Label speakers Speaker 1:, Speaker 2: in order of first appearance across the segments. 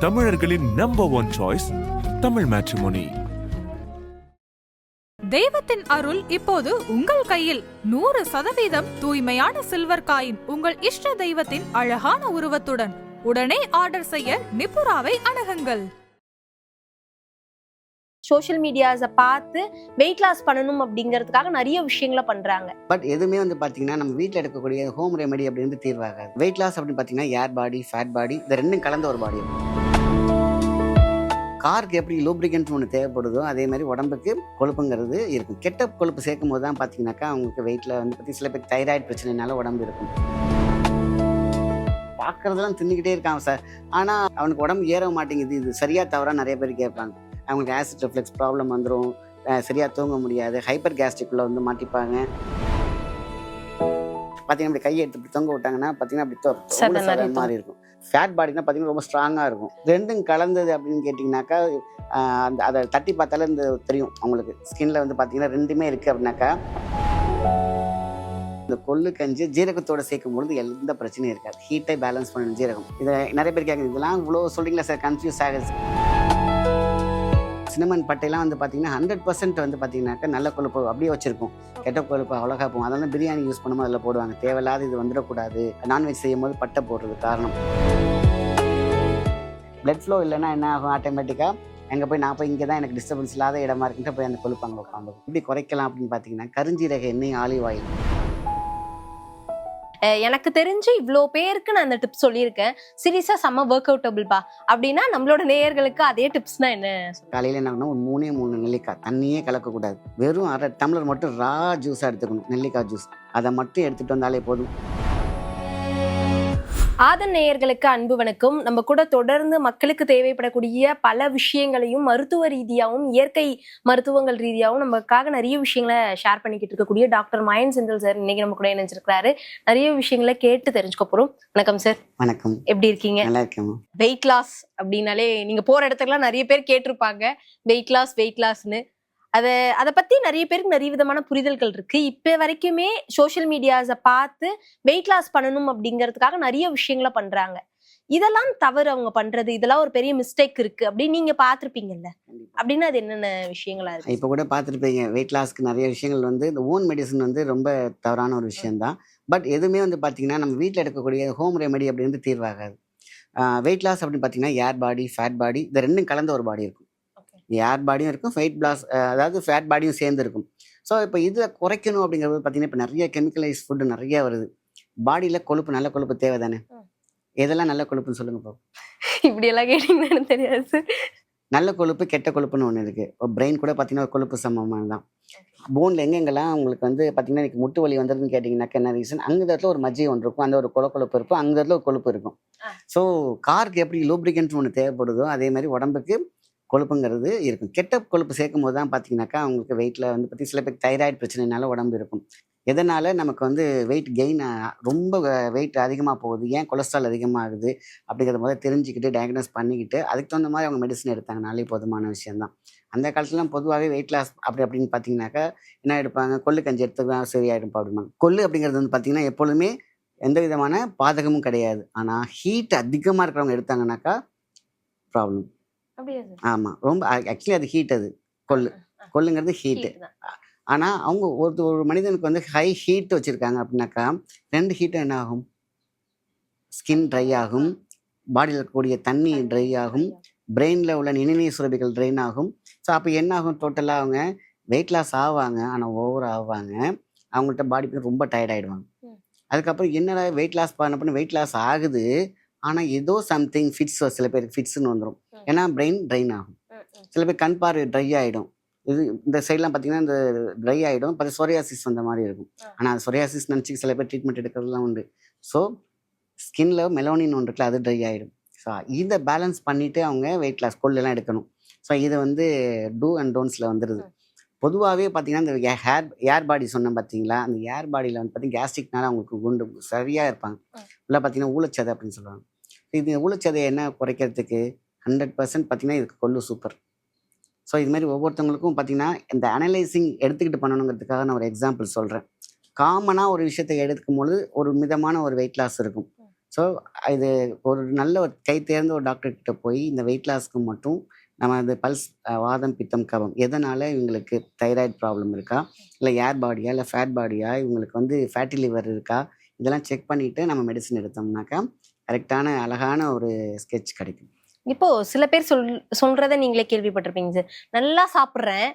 Speaker 1: தமிழர்களின் number one choice Tamil matrimony.
Speaker 2: தெய்வத்தின் அருள் இப்போது உங்கள் கையில். 100% தூய்மையான சில்வர் காயின் உங்கள் இஷ்ட தெய்வத்தின் அழகான உருவத்துடன் உடனே ஆர்டர் செய்ய நிபுராவை அணுகுங்கள்.
Speaker 3: சோஷியல் மீடியாஸை பார்த்து வெயிட் லாஸ் பண்ணணும் அப்படிங்கிறதுக்காக நிறைய விஷயங்களை பண்றாங்க.
Speaker 4: பட் எதுவுமே பார்த்தீங்கன்னா நம்ம வீட்டில் எடுக்கக்கூடிய ஹோம் ரெமெடி அப்படின்னு தீர்வாகாது. வெயிட் லாஸ் அப்படின்னு பார்த்தீங்கன்னா ஏர் பாடி, ஃபேட் பாடி, இந்த ரெண்டும் கலந்த ஒரு பாடி இருக்கும். காருக்கு எப்படி லூப்ரிகன்ட் ஒன்று தேவைப்படுதோ அதே மாதிரி உடம்புக்கு கொழுப்புங்கிறது இருக்கும். கெட்ட கொழுப்பு சேர்க்கும் போது தான் பார்த்தீங்கன்னாக்கா அவங்களுக்கு வெயிட்டில் சில பேர் தைராய்டு பிரச்சனைனால உடம்பு இருக்கும். பார்க்குறதெல்லாம் தின்னுக்கிட்டே இருக்கான் சார், ஆனால் அவனுக்கு உடம்பு ஏற மாட்டேங்குது. இது சரியாக தவறாக நிறைய பேர் கேட்பாங்க. அவங்களுக்கு ஆசிட் ரிஃப்ளெக்ஸ் ப்ராப்ளம் வந்துடும், சரியாக தூங்க முடியாது, ஹைப்பர் கேஸ்ட்ரிக்குள்ளே மாட்டிப்பாங்க. பார்த்தீங்கன்னா அப்படி கையை எடுத்து தொங்க விட்டாங்கன்னா பார்த்தீங்கன்னா அப்படி மாதிரி இருக்கும். ஃபேட் பாடினா பார்த்தீங்கன்னா ரொம்ப ஸ்ட்ராங்காக இருக்கும். ரெண்டும் கலந்தது அப்படின்னு கேட்டிங்கனாக்கா அதை தட்டி பார்த்தாலே தெரியும் அவங்களுக்கு. ஸ்கின்ல பார்த்தீங்கன்னா ரெண்டுமே இருக்குது அப்படின்னாக்கா இந்த கொள்ளு கஞ்சி ஜீரகத்தோடு சேர்க்கும் பொழுது எந்த பிரச்சனையும் இருக்காது. ஹீட்டை பேலன்ஸ் பண்ணணும் ஜீரகம். இதை நிறைய பேர் கேட்குறது, இதெல்லாம் இவ்வளோ சொல்கிறீங்களா சார், கன்ஃபியூஸ் ஆகுது. சின்னமன் பட்டையெல்லாம் பார்த்தீங்கன்னா 100% பார்த்தீங்கன்னாக்கா நல்ல கொழுப்பு அப்படியே வச்சிருக்கும். கெட்ட கொழுப்பு அவ்வளோகா போகும். அதெல்லாம் பிரியாணி யூஸ் பண்ணும்போது அதில் போடுவாங்க. தேவையில்லாத இது வந்துடக்கூடாது. நான்வெஜ் செய்யும் போது பட்டை போடுறது காரணம். பிளட் ஃப்ளோ இல்லைன்னா என்ன ஆகும், ஆட்டோமேட்டிக்காக எங்கே போய் நான் போய் இங்கே தான் எனக்கு டிஸ்டர்பன்ஸ் இல்லாத இடமா இருக்குன்ட்டு போய் அந்த கொழுப்பு அங்கே உட்காந்து. எப்படி குறைக்கலாம் அப்படின்னு பார்த்தீங்கன்னா கருஞ்சீரக எண்ணெய், ஆலிவ் ஆயில்.
Speaker 3: எனக்கு தெரிஞ்சு இவ்வளோ பேருக்கு நான் இந்த டிப்ஸ் சொல்லியிருக்கேன். சீரியஸாக செம்ம ஒர்க் அவுட்டபிள்பா அப்படின்னா நம்மளோட நேயர்களுக்கு அதே டிப்ஸ்னா என்ன?
Speaker 4: காலையில் என்ன பண்ணணும், ஒரு 3 நெல்லிக்காய், தண்ணியே கலக்கக்கூடாது. வெறும் 1/2 டம்ளர் மட்டும் ரா ஜூஸாக எடுத்துக்கணும். நெல்லிக்காய் ஜூஸ் அதை மட்டும் எடுத்துகிட்டு வந்தாலே போதும்.
Speaker 3: ஆதன் நேயர்களுக்கு அன்பு வணக்கம். நம்ம கூட தொடர்ந்து மக்களுக்கு தேவைப்படக்கூடிய பல விஷயங்களையும் மருத்துவ ரீதியாகவும் இயற்கை மருத்துவங்கள் ரீதியாகவும் நமக்காக நிறைய விஷயங்களை ஷேர் பண்ணிக்கிட்டு இருக்கக்கூடிய டாக்டர் மயன் செந்தில் சார் இன்னைக்கு நம்ம கூட இணைஞ்சிருக்கிறாரு. நிறைய விஷயங்களை கேட்டு தெரிஞ்சுக்க போறோம். வணக்கம் சார்.
Speaker 4: வணக்கம்.
Speaker 3: எப்படி இருக்கீங்க?
Speaker 4: நல்லா இருக்கேன்.
Speaker 3: வெயிட் லாஸ் அப்படின்னாலே நீங்க போற இடத்துக்குலாம் நிறைய பேர் கேட்டிருப்பாங்க வெயிட் லாஸ்ன்னு. அதை பத்தி நிறைய பேருக்கு நிறைய விதமான புரிதல்கள் இருக்கு. இப்ப வரைக்குமே சோஷியல் மீடியாஸை பார்த்து வெயிட் லாஸ் பண்ணணும் அப்படிங்கிறதுக்காக நிறைய விஷயங்களை பண்றாங்க. இதெல்லாம் தவறு அவங்க பண்றது, இதெல்லாம் ஒரு பெரிய மிஸ்டேக் இருக்கு அப்படின்னு நீங்க பாத்திருப்பீங்கல்ல. அப்படின்னா அது என்னென்ன விஷயங்களா இருக்கு?
Speaker 4: இப்ப கூட பாத்திருப்பீங்க. வெயிட் லாஸ்க்கு நிறைய விஷயங்கள் இந்த ஓன் மெடிசன் ரொம்ப தவறான ஒரு விஷயம்தான். பட் எதுவுமே பாத்தீங்கன்னா நம்ம வீட்டில் எடுக்கக்கூடிய ஹோம் ரெமெடி அப்படின்னு தீர்வாகாது. வெயிட் லாஸ் அப்படின்னு பாத்தீங்கன்னா ஏர் பாடி, ஃபேட் பாடி, இந்த ரெண்டும் கலந்த ஒரு பாடி இருக்கும். ஏர் பாடியும் இருக்கும், வெயிட் லாஸ் அதாவது ஃபேட் பாடியும் சேர்ந்து இருக்கும். ஸோ இப்போ இதில் குறைக்கணும் அப்படிங்கிறது பார்த்தீங்கன்னா இப்போ நிறைய கெமிக்கலைஸ் ஃபுட்டு நிறைய வருது. பாடியில் கொழுப்பு, நல்ல கொழுப்பு தேவை தானே. எதெல்லாம் நல்ல கொழுப்புன்னு சொல்லுங்க போ.
Speaker 3: இப்படியெல்லாம் கேட்டீங்கன்னு தெரியாது.
Speaker 4: நல்ல கொழுப்பு, கெட்ட கொழுப்புன்னு ஒன்று இருக்குது. இப்போ பிரெயின் கூட பார்த்தீங்கன்னா கொழுப்பு சமமான தான். போனில் எங்கெங்கெல்லாம் உங்களுக்கு பார்த்தீங்கன்னா எனக்கு முட்டு வலி வந்துருதுன்னு கேட்டிங்கன்னாக்கா என்ன ரீசன், அங்கே இடத்துல ஒரு மஜ்ஜை ஒன்று இருக்கும், அந்த ஒரு கொழுப்பு இருக்கும், அங்கே இடத்துல ஒரு கொழுப்பு இருக்கும். ஸோ காருக்கு எப்படி லூப்ரிகன்ட் ஒன்று தேவைப்படுதோ அதே மாதிரி உடம்புக்கு கொழுப்புங்கிறது இருக்கும். கெட்ட கொழுப்பு சேர்க்கும் போது தான் பார்த்தீங்கன்னாக்கா அவங்களுக்கு வெயிட்டில் சில பேர் தைராய்டு பிரச்சனைனால உடம்பு இருக்கும். எதனால் நமக்கு வெயிட் கெயின், ரொம்ப வெயிட் அதிகமாக போகுது, ஏன் கொலஸ்ட்ரால் அதிகமாகுது அப்படிங்கிறத முதல்ல தெரிஞ்சுக்கிட்டு டயக்னோஸ் பண்ணிக்கிட்டு அதுக்கு தகுந்த மாதிரி அவங்க மெடிசன் எடுத்தாங்கனாலே போதுமான விஷயம்தான். அந்த காலத்துலாம் பொதுவாகவே வெயிட் லாஸ் அப்படின்னு பார்த்தீங்கன்னாக்கா என்ன எடுப்பாங்க, கொள்ளு கஞ்சி எடுத்துக்கா சரியாயிடும் அப்படிம்பாங்க. கொள்ளு அப்படிங்கிறது பார்த்தீங்கன்னா எப்பொழுதுமே எந்த விதமான பாதகமும் கிடையாது. ஆனால் ஹீட் அதிகமாக இருக்கிறவங்க எடுத்தாங்கன்னாக்கா ப்ராப்ளம். ஆமா, ரொம்ப ஆக்சுவலி அது ஹீட். அது கொள்ளுங்கிறது ஹீட்டு. ஆனா அவங்க ஒரு மனிதனுக்கு ஹை ஹீட் வச்சிருக்காங்க அப்படின்னாக்கா 2 ஹீட்டும் என்ன ஆகும், ஸ்கின் ட்ரை ஆகும், பாடியில் இருக்கக்கூடிய தண்ணி ட்ரை ஆகும், பிரெயின்ல உள்ள நிணநீர் சுரப்பிகள் ட்ரைன் ஆகும். ஸோ அப்போ என்ன ஆகும், டோட்டலாக அவங்க வெயிட் லாஸ் ஆவாங்க, ஆனால் ஓவர் ஆவாங்க. அவங்கள்ட்ட பாடி ரொம்ப டயர்ட் ஆயிடுவாங்க. அதுக்கப்புறம் என்னடா வெயிட் லாஸ் பண்ண வெயிட் லாஸ் ஆகுது, ஆனால் ஏதோ சம்திங் ஃபிட்ஸ், சில பேருக்கு ஃபிட்ஸ்ன்னு வந்துடும். ஏன்னா பிரெயின் ட்ரைன் ஆகும். சில பேர் கண் பார்வை ட்ரை ஆகிடும். இது இந்த சைட்லாம் பார்த்தீங்கன்னா இந்த ட்ரை ஆகிடும், பார்த்து சொரியாசிஸ் வந்த மாதிரி இருக்கும். ஆனால் அது சொரியாசிஸ் நினச்சி சில பேர் ட்ரீட்மெண்ட் எடுக்கிறதுலாம் உண்டு. ஸோ ஸ்கின்ல மெலோனின் ஒன்று இருக்குல்ல, அது ட்ரை ஆகிடும். ஸோ இதை பேலன்ஸ் பண்ணிவிட்டு அவங்க வெயிட் லாஸ் கொள்ளெல்லாம் எடுக்கணும். ஸோ இது டூ அண்ட் டோன்ஸில் வந்துடுது. பொதுவாகவே பார்த்தீங்கன்னா இந்த ஏர் பாடி சொன்னேன் பார்த்தீங்களா, அந்த ஏர் பாடியில் பார்த்தீங்கன்னா கேஸ்ட்ரிக்னால அவங்களுக்கு குண்டு சரியாக இருப்பாங்க. ஃபுல்லாக பார்த்தீங்கன்னா ஊழச்சதை அப்படின்னு சொல்லுவாங்க. இது ஊழச்சதையை என்ன குறைக்கிறதுக்கு 100% பார்த்தீங்கன்னா இதுக்கு கொள்ளு சூப்பர். ஸோ இது மாதிரி ஒவ்வொருத்தவங்களுக்கும் பார்த்தீங்கன்னா இந்த அனலைசிங் எடுத்துக்கிட்டு பண்ணணுங்கிறதுக்காக நான் ஒரு எக்ஸாம்பிள் சொல்கிறேன். காமனாக ஒரு விஷயத்தை எடுக்கும் பொழுது ஒரு மிதமான ஒரு வெயிட் லாஸ் இருக்கும். ஸோ இது ஒரு நல்ல ஒரு கை தேர்ந்த ஒரு டாக்டர் கிட்ட போய் இந்த வெயிட் லாஸ்க்கு மட்டும் நம்ம அந்த பல்ஸ் வாதம் பித்தம் கபம் எதனால் இவங்களுக்கு தைராய்டு ப்ராப்ளம் இருக்கா, இல்லை ஏர் பாடியா, இல்லை ஃபேட் பாடியா, இவங்களுக்கு வந்து ஃபேட்டி லிவர் இருக்கா, இதெல்லாம் செக் பண்ணிவிட்டு நம்ம மெடிசன் எடுத்தோம்னாக்கா கரெக்டான அழகான ஒரு ஸ்கெட்ச் கிடைக்கும்.
Speaker 3: இப்போ சில பேர் சொல்றத நீங்களே கேள்விப்பட்டிருப்பீங்க சார். நல்லா சாப்பிட்றேன்,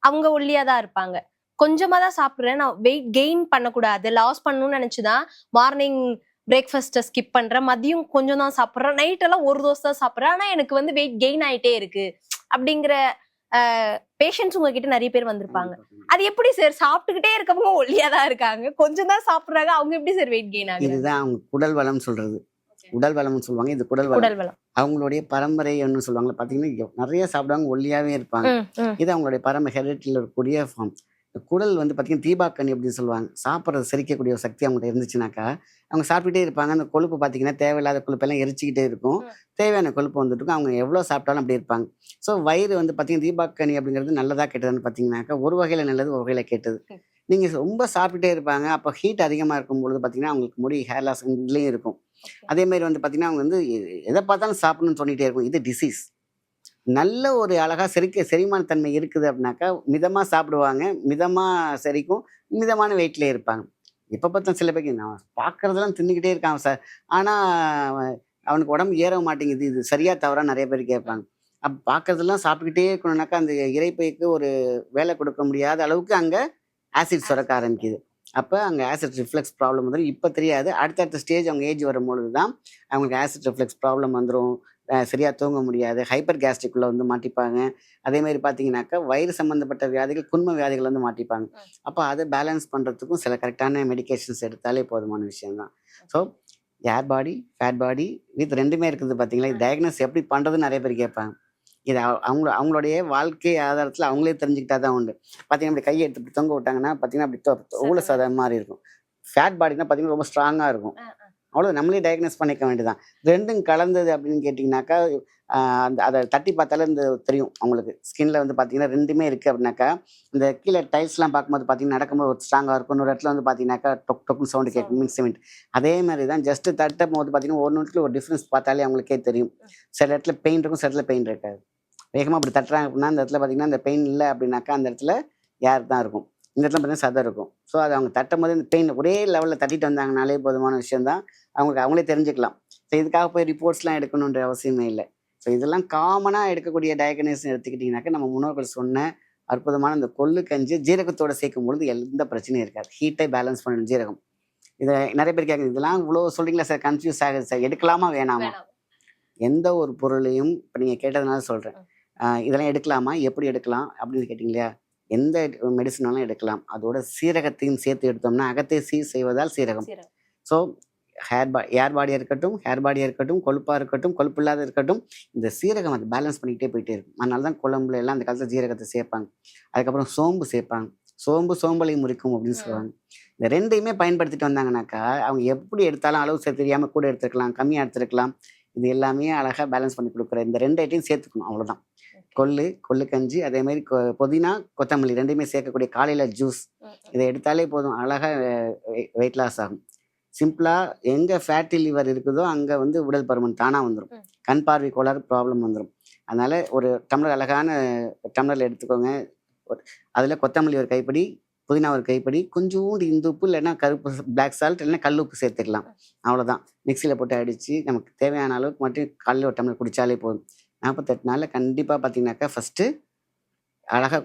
Speaker 3: அவங்க ஒல்லியா தான் இருப்பாங்க. கொஞ்சமா தான் சாப்பிட்றேன், நான் வெயிட் கெயின் பண்ணக்கூடாது, லாஸ் பண்ணணும்னு நினைச்சுதான் மார்னிங் பிரேக்ஃபாஸ்ட்டை ஸ்கிப் பண்றேன், மதியம் கொஞ்சம் தான் சாப்பிட்றேன், நைட் எல்லாம் ஒரு தோசை தான் சாப்பிட்றேன், ஆனா எனக்கு வந்து வெயிட் கெயின் ஆயிட்டே இருக்கு அப்படிங்கிற பேஷண்ட்ஸ் உங்ககிட்ட நிறைய பேர் வந்திருப்பாங்க. அது எப்படி சார்? சாப்பிட்டுக்கிட்டே இருக்கவங்க ஒல்லியா தான் இருக்காங்க, கொஞ்சம் தான் சாப்பிட்றாங்க, அவங்க எப்படி சார் வெயிட் கெயின் ஆகுது?
Speaker 4: இதுதான் அவங்க குடல் வளம் சொல்றது. உடல் வளம்னு சொல்லுவாங்க, இது குடல் வளம். அவங்களுடைய பரம்பரை என்ன சொல்லுவாங்க பாத்தீங்கன்னா, நிறைய சாப்பிடுவாங்க, ஒல்லியாவே இருப்பாங்க. இது அவங்களுடைய பரம்பரை ஹெரிட்டில இருக்கக்கூடிய ஃபார்ம். குடல் வந்து பாத்தீங்கன்னா தீபாக்கனி அப்படின்னு சொல்லுவாங்க. சாப்பிட்றது செரிக்கக்கூடிய ஒரு சக்தி அவங்கள்ட்ட இருந்துச்சுனாக்கா அவங்க சாப்பிட்டுட்டே இருப்பாங்க. அந்த கொழுப்பு பாத்தீங்கன்னா தேவையில்லாத கொழுப்பெல்லாம் எரிச்சிக்கிட்டே இருக்கும், தேவையான கொழுப்பு வந்துட்டு இருக்கும். அவங்க எவ்வளோ சாப்பிட்டாலும் அப்படி இருப்பாங்க. ஸோ வயிறு வந்து பார்த்தீங்கன்னா தீபாக்கனி அப்படிங்கிறது நல்லதா கெட்டதுன்னு பார்த்தீங்கன்னாக்கா ஒரு வகையில் நல்லது, ஒரு வகையில் கெட்டது. நீங்கள் ரொம்ப சாப்பிட்டுட்டே இருப்பாங்க, அப்போ ஹீட் அதிகமாக இருக்கும் பொழுது பார்த்தீங்கன்னா அவங்களுக்கு முடி ஹேர் லாஸ் இதுலேயும் இருக்கும். அதேமாதிரி வந்து பார்த்தீங்கன்னா அவங்க வந்து எதை பார்த்தாலும் சாப்பிடணும்னு சொல்லிகிட்டே இருக்கும். இது டிசீஸ். நல்ல ஒரு அழகாக செரிமானத்தன்மை இருக்குது அப்படின்னாக்கா மிதமாக சாப்பிடுவாங்க, மிதமாக செரிக்கும், மிதமான வெயிட்லேயே இருப்பாங்க. இப்போ பார்த்தா சில பேருக்கு நான் பார்க்குறதெல்லாம் தின்னுக்கிட்டே இருக்காங்க சார், ஆனால் அவனுக்கு உடம்பு ஏற மாட்டேங்குது, இது சரியா தவறா நிறைய பேர் கேட்பாங்க. அப்போ பார்க்குறதெல்லாம் சாப்பிட்டுக்கிட்டே இருக்கணும்னாக்கா அந்த இறைப்பைக்கு ஒரு வேலை கொடுக்க முடியாத அளவுக்கு அங்கே ஆசிட் சுரக்க ஆரம்பிக்குது. அப்போ அங்கே ஆசிட் ரிஃப்ளெக்ஸ் ப்ராப்ளம் வந்துடும். இப்போ தெரியாது, அடுத்தடுத்த ஸ்டேஜ் அவங்க ஏஜ் வரும்பொழுது தான் அவங்களுக்கு ஆசிட் ரிஃப்ளெக்ஸ் ப்ராப்ளம் வந்துடும். சரியாக தூங்க முடியாது, ஹைப்பர் கேஸ்ட்ரிக்குள்ளே வந்து மாட்டிப்பாங்க. அதேமாதிரி பார்த்தீங்கன்னாக்கா வயிறு சம்மந்தப்பட்ட வியாதிகள், குன்ம வியாதிகள் வந்து மாட்டிப்பாங்க. அப்போ அதை பேலன்ஸ் பண்ணுறதுக்கும் சில கரெக்டான மெடிகேஷன்ஸ் எடுத்தாலே போதுமான விஷயம்தான். So air body, fat body with ரெண்டுமே இருக்குது பார்த்தீங்களா. இது டயக்னோஸ் எப்படி பண்ணுறதுன்னு நிறைய பேர் கேட்பாங்க. இது அவங்களுடைய வாழ்க்கை ஆதாரத்தில் அவங்களே தெரிஞ்சுக்கிட்டா தான் உண்டு. பார்த்தீங்கன்னா அப்படி கையை எடுத்து இப்படி தொங்க விட்டாங்கன்னா பார்த்தீங்கன்னா அப்படி ஊழ சாதம் மாதிரி இருக்கும். ஃபேட் பாடினா பார்த்தீங்கன்னா ரொம்ப ஸ்ட்ராங்காக இருக்கும். அவ்வளோ நம்மளே டயக்னோஸ் பண்ணிக்க வேண்டியதான். ரெண்டும் கலந்தது அப்படின்னு கேட்டிங்கனாக்கா அந்த அதை தட்டி பார்த்தாலே இந்த தெரியும் அவங்களுக்கு. ஸ்கின்ல வந்து பார்த்தீங்கன்னா ரெண்டுமே இருக்குது அப்படின்னாக்கா இந்த கீழே டைல்ஸ்லாம் பார்க்கும்போது பார்த்தீங்கன்னா நடக்கும்போது ஒரு ஸ்ட்ராங்காக இருக்கும், ஒரு இடத்துல வந்து பார்த்தீங்கன்னாக்கா டொக் டொக்குன்னு சவுண்டு கேட்கும், மீன் சிமெண்ட். அதே மாதிரி தான் ஜஸ்ட்டு தட்டும் போது பார்த்தீங்கன்னா ஒரு நிமிஷத்துல ஒரு டிஃப்ரென்ஸ் பார்த்தாலே அவங்களுக்கே தெரியும். சில இடத்துல பெயின் இருக்கும், சில இடத்துல பெயின் இருக்காது. வேகமாக அப்படி தட்டுறாங்க அப்படின்னா அந்த இடத்துல பார்த்தீங்கன்னா அந்த பெயின் இல்லை அப்படின்னாக்கா அந்த இடத்துல ஏர் தான் இருக்கும், இந்த இடத்துல பார்த்தீங்கன்னா சதை இருக்கும். ஸோ அது அவங்க தட்டும் போது இந்த பெயின் ஒரே லெவலில் தட்டிட்டு வந்தாங்கனாலே போதுமான விஷயம்தான். அவங்களே தெரிஞ்சுக்கலாம். ஸோ இதுக்காக போய் ரிப்போர்ட்ஸ்லாம் எடுக்கணுன்ற அவசியமே இல்லை. ஸோ இதெல்லாம் காமனாக எடுக்கக்கூடிய டயக்னோசிஸ் எடுத்துக்கிட்டிங்கனாக்கா நம்ம முன்னோர்கள் சொன்ன அற்புதமான இந்த கொள்ளு கஞ்சி ஜீரகத்தோடு சேர்க்கும் பொழுது எந்த பிரச்சனையும் இருக்காது. ஹீட்டை பேலன்ஸ் பண்ணணும் ஜீரகம். இதை நிறைய பேர் கேட்குறது, இதெல்லாம் இவ்வளோ சொல்கிறீங்களா சார், கன்ஃபியூஸ் ஆகுது சார், எடுக்கலாமா வேணாமா? எந்த ஒரு பொருளையும் இப்போ நீங்கள் கேட்டதுனால சொல்கிறேன், இதெல்லாம் எடுக்கலாமா, எப்படி எடுக்கலாம் அப்படின்னு கேட்டிங்களா, எந்த மெடிசனாலும் எடுக்கலாம். அதோட சீரகத்தையும் சேர்த்து எடுத்தோம்னா அகத்தை சீர் செய்வதால் சீரகம். ஸோ ஏர் பாடியாக இருக்கட்டும், கொழுப்பாக இருக்கட்டும், கொழுப்பு இல்லாத இருக்கட்டும், இந்த சீரகம் அது பேலன்ஸ் பண்ணிக்கிட்டே போயிட்டே இருக்கும். அதனால தான் குழம்புல எல்லாம் அந்த காலத்தில் ஜீரகத்தை சேர்ப்பாங்க. அதுக்கப்புறம் சோம்பு சேர்ப்பாங்க. சோம்பலை முறிக்கும் அப்படின்னு சொல்லுவாங்க. இந்த ரெண்டையுமே பயன்படுத்திட்டு வந்தாங்கன்னாக்கா அவங்க எப்படி எடுத்தாலும் அளவு சேர்த்து தெரியாமல் கூட எடுத்துருக்கலாம், கம்மியாக எடுத்துருக்கலாம். இது எல்லாமே அழகாக பேலன்ஸ் பண்ணி கொடுக்குற இந்த ரெண்டு ஐட்டையும் சேர்த்துக்கணும், அவ்வளோதான். கொள்ளு கஞ்சி, அதே மாதிரி புதினா, கொத்தமல்லி ரெண்டுமே சேர்க்கக்கூடிய காலையில் ஜூஸ், இதை எடுத்தாலே போதும், அழகாக வெயிட் லாஸ் ஆகும். சிம்பிளாக எங்கே ஃபேட்டி லிவர் இருக்குதோ அங்கே வந்து உடல் பருமன் தானாக வந்துடும், கண் பார்வை கோளாறு ப்ராப்ளம் வந்துடும். அதனால் ஒரு டம்ளர் அழகான டம்ளரில் எடுத்துக்கோங்க. அதில் கொத்தமல்லி ஒரு கைப்படி, புதினா ஒரு கைப்படி, கொஞ்சோண்டு இந்து உப்பு இல்லைன்னா கருப்பு பிளாக் சால்ட் இல்லைன்னா கல் உப்பு சேர்த்துக்கலாம். அவ்வளோதான். மிக்சியில் போட்டு அடித்து நமக்கு தேவையான அளவுக்கு மட்டும் காலையில் ஒரு டம்ளர் குடித்தாலே போதும். 48 நாளில் கண்டிப்பாக பார்த்தீங்கன்னாக்கா ஃபஸ்ட்டு அழகாக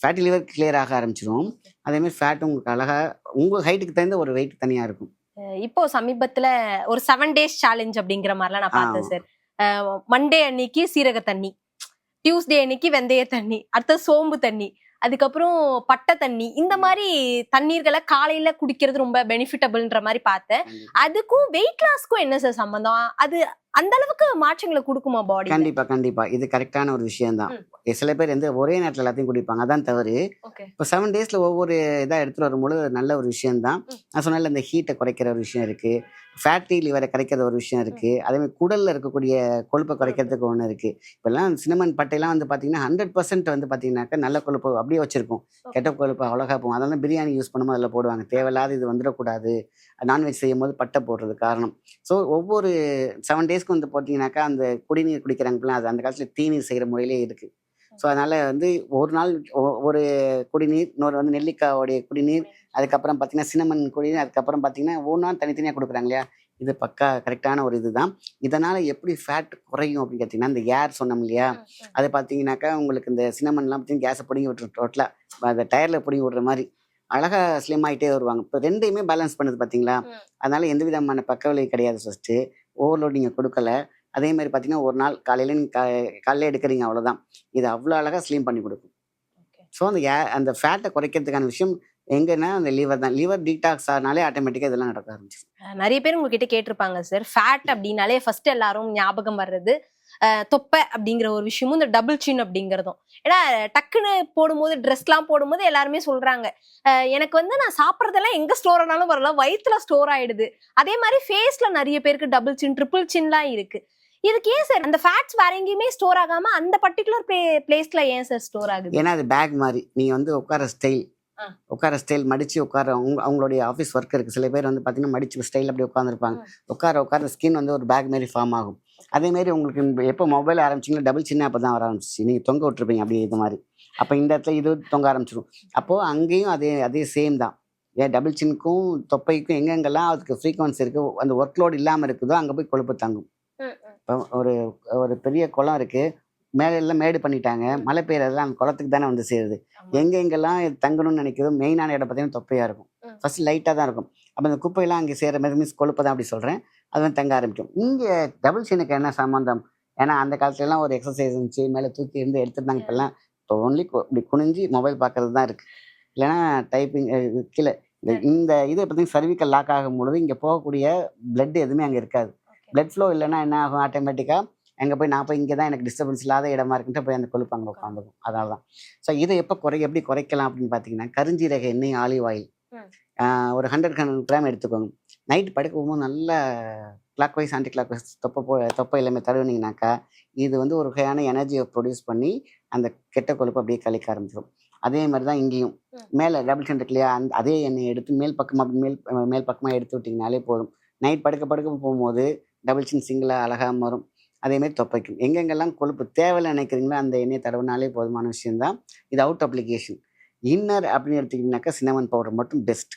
Speaker 4: ஃபேட்டி லிவர் கிளியர் ஆக ஆரம்பிச்சிடும். அதேமாதிரி ஃபேட் உங்களுக்கு அழகாக உங்கள் ஹைட்டுக்கு தகுந்த ஒரு வெயிட் தனியாக இருக்கும்.
Speaker 3: இப்போ சமீபத்துல ஒரு 7 days சேலஞ்ச் அப்படிங்கிற மாதிரிலாம் நான் பார்த்தேன் சார். மண்டே அன்னைக்கு சீரக தண்ணி, டியூஸ்டே அன்னைக்கு வெந்தய தண்ணி, அடுத்த சோம்பு தண்ணி, அதுக்கப்புறம் பட்டை தண்ணி, இந்த மாதிரி தண்ணீர்களை காலையில குடிக்கிறது ரொம்ப பெனிஃபிட்டபிள்ன்ற மாதிரி பார்த்தேன். அதுக்கும் வெயிட் லாஸ்க்கும் என்ன சார் சம்பந்தம்? அது அந்த அளவுக்கு மாற்றங்களை கொடுக்குமா பாடி?
Speaker 4: கண்டிப்பா இது கரெக்டான ஒரு விஷயம் தான். சில பேர் ஒரே நேரத்துல எல்லாத்தையும் குடிப்பாங்க, அதான் தவறு. இப்போ 7 daysல ஒவ்வொரு இதா எடுத்துட்டு வரும்போது நல்ல ஒரு விஷயம் தான். நான் சொன்னால இந்த ஹீட்டை குறைக்கிற ஒரு விஷயம் இருக்கு, ஃபேட்டி லிவரை குறைக்கிற ஒரு விஷயம் இருக்கு, அதே மாதிரி குடல்ல இருக்கக்கூடிய கொழுப்பை குறைக்கிறதுக்கு ஒன்று இருக்கு. இப்பெல்லாம் சினமன் பட்டையெல்லாம் பாத்தீங்கன்னா 100% பாத்தீங்கன்னாக்கா நல்ல கொழுப்பு அப்படியே வச்சிருக்கும், கெட்ட கொழுப்பு அழகா போகும். அதனால பிரியாணி யூஸ் பண்ணும்போது அதில் போடுவாங்க, தேவையில்லாத இது வந்துடக்கூடாது, நான்வெஜ் செய்யும் போது பட்டை போடுறது காரணம். ஸோ ஒவ்வொரு 7 daysக்கு பார்த்தீங்கன்னாக்கா அந்த குடிநீர் குடிக்கிறாங்கலாம், அது அந்த காலத்தில் தீநீர் செய்கிற முறையிலே இருக்கு. ஸோ அதனால ஒரு நாள் ஒரு குடிநீர், இன்னொரு நெல்லிக்காயோடைய குடிநீர், அதுக்கப்புறம் பார்த்தீங்கன்னா சினமன் குடிநீர், அதுக்கப்புறம் பார்த்தீங்கன்னா ஒவ்வொரு நாள் தனித்தனியாக கொடுக்குறாங்க இல்லையா, இது பக்கா கரெக்டான ஒரு இதுதான். இதனால எப்படி ஃபேட் குறையும் அப்படின்னு பார்த்தீங்கன்னா, இந்த ஏர் சொன்னோம் இல்லையா, அது பார்த்தீங்கன்னாக்கா உங்களுக்கு இந்த சினமன்லாம் பார்த்தீங்கன்னா கேஸை பிடிங்கி விட்டுரும், டோட்டலாக அந்த டயரில் பிடிங்கி விடுற மாதிரி அழகா ஸ்லிம் ஆகிட்டே வருவாங்க. இப்போ ரெண்டையுமே பேலன்ஸ் பண்ணுது பார்த்தீங்களா. அதனால எந்த விதமான பக்க விளைவு கிடையாது. ஃபர்ஸ்ட்டு ஓவர்லோட் நீங்கள் கொடுக்கல. அதே மாதிரி பார்த்தீங்கன்னா ஒரு நாள் காலையில் நீங்கள் காலையில் எடுக்கிறீங்க, அவ்வளோதான். இது அவ்வளோ அழகாக ஸ்லிம் பண்ணி கொடுக்கும். ஸோ அந்த ஃபேட்டை குறைக்கிறதுக்கான விஷயம் எங்கன்னா அந்த லிவர் தான். லிவர் டீடாக்ஸ் ஆனாலே ஆட்டோமேட்டிக்காக இதெல்லாம் நடக்க ஆரம்பிச்சு.
Speaker 3: நிறைய பேர் உங்ககிட்ட கேட்டிருப்பாங்க சார், ஃபேட் அப்படின்னாலே ஃபர்ஸ்ட் எல்லாரும் ஞாபகம் வர்றது தொப்பை அப்படிங்கிற ஒரு விஷயமும், இந்த டபுள் சின் அப்படிங்கிறதும். ஏன்னா டக்குன்னு போடும்போது, ட்ரெஸ்லாம் போடும்போது எல்லாருமே சொல்றாங்க, எனக்கு நான் சாப்பிட்றதெல்லாம் எங்க ஸ்டோர் ஆனாலும் வரல, வயிற்றுல ஸ்டோர் ஆயிடுது. அதே மாதிரி ஃபேஸ்ல நிறைய பேருக்கு டபுள் சின், ட்ரிபிள் சின்லாம் இருக்கு. இதுக்கு ஏன் சார் அந்த ஃபேட்ஸ் வேற எங்கேயுமே ஸ்டோர் ஆகாம அந்த பர்டிகுலர் பிளேஸ்ல ஏன் சார் ஸ்டோர் ஆகுது?
Speaker 4: ஏன்னா அது பேக் மாதிரி, நீங்க உட்கார ஸ்டைல் மடிச்சு உட்கார, அவங்களுடைய ஆஃபீஸ் ஒர்க் இருக்கு. சில பேர் பார்த்தீங்கன்னா மடிச்சு ஸ்டைல் அப்படி உட்காந்துருப்பாங்க. உட்கார ஸ்கின் ஒரு பேக் மாதிரி ஃபார்ம் ஆகும். அதே மாதிரி உங்களுக்கு எப்போ மொபைல் ஆரம்பிச்சிங்களா, டபுள் சின்ன அப்போ தான் வர ஆரம்பிச்சிச்சு. நீங்கள் தொங்க விட்டுருப்பீங்க அப்படியே இது மாதிரி. அப்போ இந்த இடத்துல இது தொங்க ஆரம்பிச்சிடும். அப்போது அங்கேயும் அதே சேம் தான். ஏன் டபுள் சின்னுக்கும் தொப்பைக்கும் எங்கெங்கெல்லாம் அதுக்கு ஃப்ரீக்வன்சி இருக்குது, அந்த ஒர்க் லோட் இல்லாமல் இருக்குதோ அங்கே போய் கொழுப்பு தங்கும். இப்போ ஒரு பெரிய குளம் இருக்குது, மேலே எல்லாம் மேடு பண்ணிட்டாங்க, மழை பெய்யறதுலாம் அந்த குளத்துக்கு தானே சேருது. எங்கெங்கெல்லாம் தங்கணும்னு நினைக்கிறதோ மெயினான இடம் பார்த்தீங்கன்னா தொப்பையாக இருக்கும். ஃபர்ஸ்ட் லைட்டாக தான் இருக்கும். அப்போ அந்த குப்பையெல்லாம் அங்கே சேர மாதிரி, மீன்ஸ் கொழுப்பை தான் அப்படி சொல்கிறேன், அது தங்க ஆரம்பிக்கும். இங்கே டபுள் சின்னுக்கு என்ன சம்மந்தம்? ஏன்னா அந்த காலத்துலலாம் ஒரு எக்ஸசைஸ் இருந்துச்சு, மேலே தூக்கி எடுத்துருந்தாங்க. இப்போல்லாம் இப்போ ஒன்லி இப்படி குனிஞ்சு மொபைல் பார்க்கறது தான் இருக்குது. இல்லைன்னா டைப்பிங் கீழே இந்த இது பார்த்தீங்கன்னா சர்விக்கல் லாக் ஆகும் பொழுது இங்கே போகக்கூடிய பிளட் எதுவுமே அங்கே இருக்காது. பிளட் ஃப்ளோ இல்லைன்னா என்ன ஆகும், ஆட்டோமேட்டிக்காக அங்கே போய் நான் இங்கே தான் எனக்கு டிஸ்டர்பன்ஸ் இல்லாத இடமா இருக்குன்ட்டு போய் அந்த கொழுப்பு அங்கே உட்காந்துக்கும். அதனால தான். ஸோ இதை எப்படி குறைக்கலாம் அப்படின்னு பார்த்தீங்கன்னா, கருஞ்சீரக எண்ணெய், ஆலிவ் ஆயில் ஒரு 100 கிராம் எடுத்துக்கோங்க. நைட் படுக்க போகும்போது நல்லா clockwise anticlockwise தொப்பை எல்லாமே தடவுனீங்கனாக்கா இது ஒரு வகையான எனர்ஜியை ப்ரொடியூஸ் பண்ணி அந்த கெட்ட கொழுப்பு அப்படியே கழிக்க ஆரம்பிச்சிடும். அதே மாதிரி தான் இங்கேயும் மேலே டபுள் சின் இருக்கு இல்லையா, அதே எண்ணெயை எடுத்து மேல் பக்கமாக எடுத்து விட்டிங்கனாலே போதும். நைட் படுக்க போகும்போது டபுள் சின் சிங்கிளாக அழகாக வரும். அதேமாதிரி தொப்பைக்கும் எங்கெங்கெல்லாம் கொழுப்பு தேவையில்லை நினைக்கிறீங்களோ அந்த எண்ணெயை தடவினாலே போதுமான விஷயம்தான். இது அவுட் அப்ளிகேஷன். இன்னர் அப்படின்னு எடுத்துக்கிட்டீங்கன்னாக்கா சினமன் பவுடர் மட்டும் பெஸ்ட்.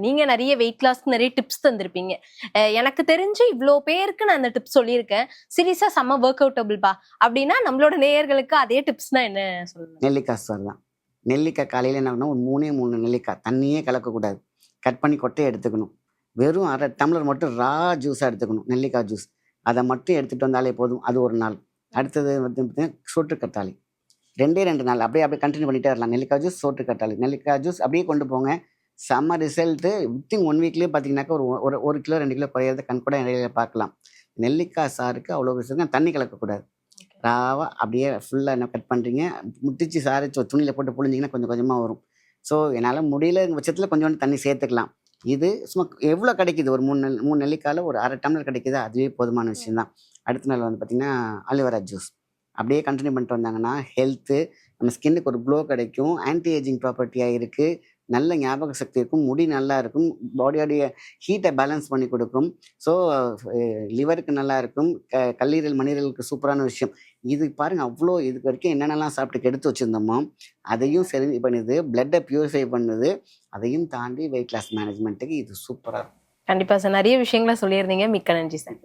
Speaker 3: நீங்க நிறைய வெயிட் லாஸ்க்கு நிறைய டிப்ஸ் தந்திருப்பீங்க. எனக்கு தெரிஞ்சு இவ்வளோ பேருக்கு நான் அந்த டிப்ஸ் சொல்லியிருக்கேன். சீரியஸா செம்ம ஒர்க் அவுட்டபிள்பா அப்படின்னா நம்மளோட நேயர்களுக்கு அதே டிப்ஸ்னா என்ன சொல்லுங்க?
Speaker 4: நெல்லிக்காய் சார் தான். நெல்லிக்காய் காலையில் என்ன பண்ணணும், ஒரு 3 நெல்லிக்காய் தண்ணியே கலக்கக்கூடாது, கட் பண்ணி கொட்டையை எடுத்துக்கணும். வெறும் 1/2 டம்ளர் மட்டும் ரா ஜூஸாக எடுத்துக்கணும், நெல்லிக்காய் ஜூஸ். அதை மட்டும் எடுத்துகிட்டு வந்தாலே போதும். அது ஒரு நாள். அடுத்தது பார்த்தீங்கன்னா சோற்றுக்கத்தாழி, 2 நாள் அப்படியே கண்டினியூ பண்ணிகிட்டே வரலாம். நெல்லிக்காய் ஜூஸ், சோற்றுக்கத்தாழி, நெல்லிக்காய் ஜூஸ் அப்படியே கொண்டு போங்க. செம்ம ரிசல்ட்டு. வித்தின் 1 வீக்லேயே பார்த்தீங்கன்னாக்கா ஒரு கிலோ 2 கிலோ குறையிறத கண்கூட நிறைய பார்க்கலாம். நெல்லிக்காய் சாருக்கு அவ்வளோ விஷயம். தண்ணி கலக்கக்கூடாது, ராவாக அப்படியே ஃபுல்லாக என்ன கட் பண்ணுறீங்க, முட்டிச்சு சாறு துணியில் போட்டு புழிஞ்சிங்கன்னா கொஞ்சம் கொஞ்சமாக வரும். ஸோ என்னால் முடியல பட்சத்தில் கொஞ்சோண்டு தண்ணி சேர்த்துக்கலாம். இது சும்மா எவ்வளோ கிடைக்குது, ஒரு 3 நெல்லிக்காயில் ஒரு 1/2 டம்ளர் கிடைக்குது, அதுவே போதுமான விஷயம்தான். அடுத்த நாள் பார்த்தீங்கன்னா அலிவரா ஜூஸ் அப்படியே கண்டினியூ பண்ணிட்டு வந்தாங்கன்னா ஹெல்த்து, நம்ம ஸ்கின்னுக்கு ஒரு க்ளோ கிடைக்கும், ஆன்டி ஏஜிங் ப்ராப்பர்ட்டியாக இருக்குது, நல்ல ஞாபக சக்தி இருக்கும், முடி நல்லா இருக்கும், பாடியோடைய ஹீட்டை பேலன்ஸ் பண்ணி கொடுக்கும். ஸோ லிவருக்கு நல்லா இருக்கும், கல்லீரல் மண்ணீரலுக்கு சூப்பரான விஷயம். இது பாருங்கள், அவ்வளோ இதுக்கு வரைக்கும் என்னென்னலாம் சாப்பிட்டு எடுத்து வச்சுருந்தோமோ அதையும் சரி பண்ணுது, பிளட்டை பியூரிஃபை பண்ணுது. அதையும் தாண்டி வெயிட் லாஸ் மேனேஜ்மெண்ட்டுக்கு இது சூப்பராக இருக்கும்.
Speaker 3: கண்டிப்பாக சார், நிறைய விஷயங்களை சொல்லியிருந்தீங்க. மிக்க நன்றி சார்.